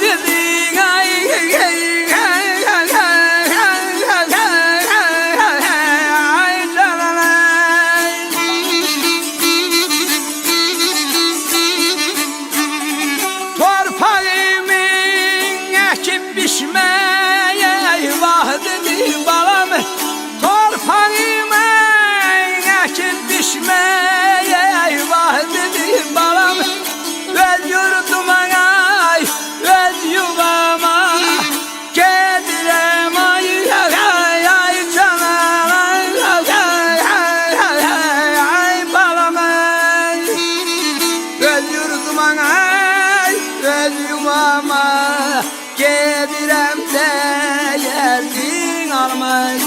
dedin ay torpağımın ekip biçmeye vahdedir balam. Torpağımın ekip biçmeye vahdedir balam. Öz yurduma ay, öz yuvama gedirem ay canım ay balam ay. Öz yurduma ay, öz yuvama gedirem de geldin almay.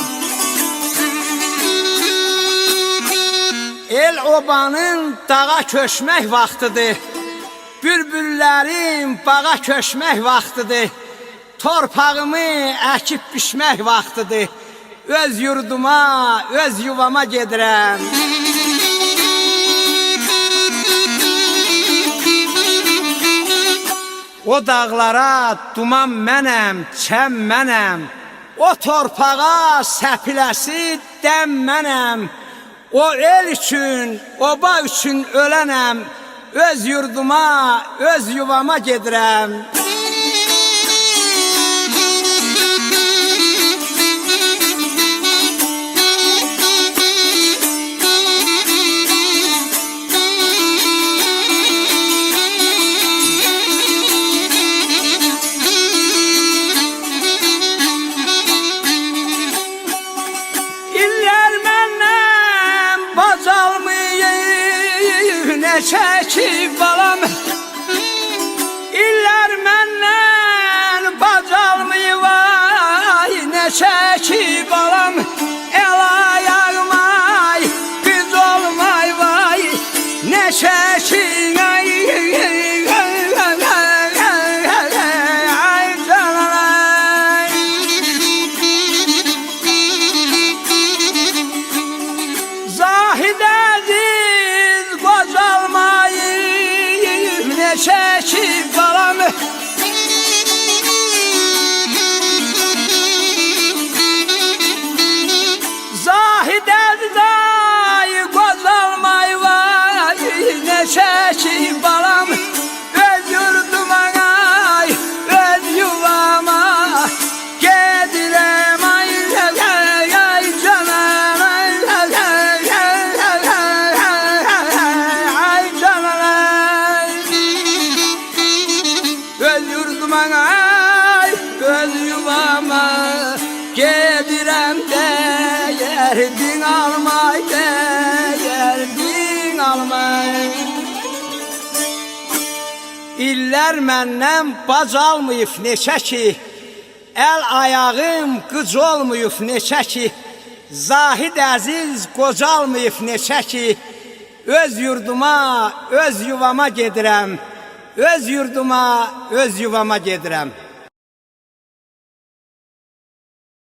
El obanın dağa köşmək vaxtıdır. Bülbüllərin bağa köşmək vaxtıdır. Torpağımı əkib biçmək vaxtıdır. Öz yurduma, öz yuvama gedirəm. O dağlara duman mənəm, çəm mənəm. O torpağa səpiləsi dəm mənəm. O el üçün, oba üçün ölənəm. Öz yurduma, öz yuvama gedirəm. İller məndən bacalmayıb ne çəkib balam. İller məndən bacalmayıb ay ne çəkib balam. El ayağıma qız olmay vay ne çəkin ay cananay. Zahid Əziz qocalmayıb ne çəkib balam. Zahid Əziz ay qocalmayıb ay ne çəkib balam. Öz yurduma ay, öz yuvama gedirəm ay canım ay canım. Öz yurduma ay, öz yuvama gedirəm de yerdin almay, de yerdin almay. İller məndən bac almayıb neçə ki, el ayağım qıc olmayıb neçə ki, Zahid Əziz qocalmayıb neçə ki, öz yurduma, öz yuvama gedirəm. Öz yurduma, öz yuvama gedirəm.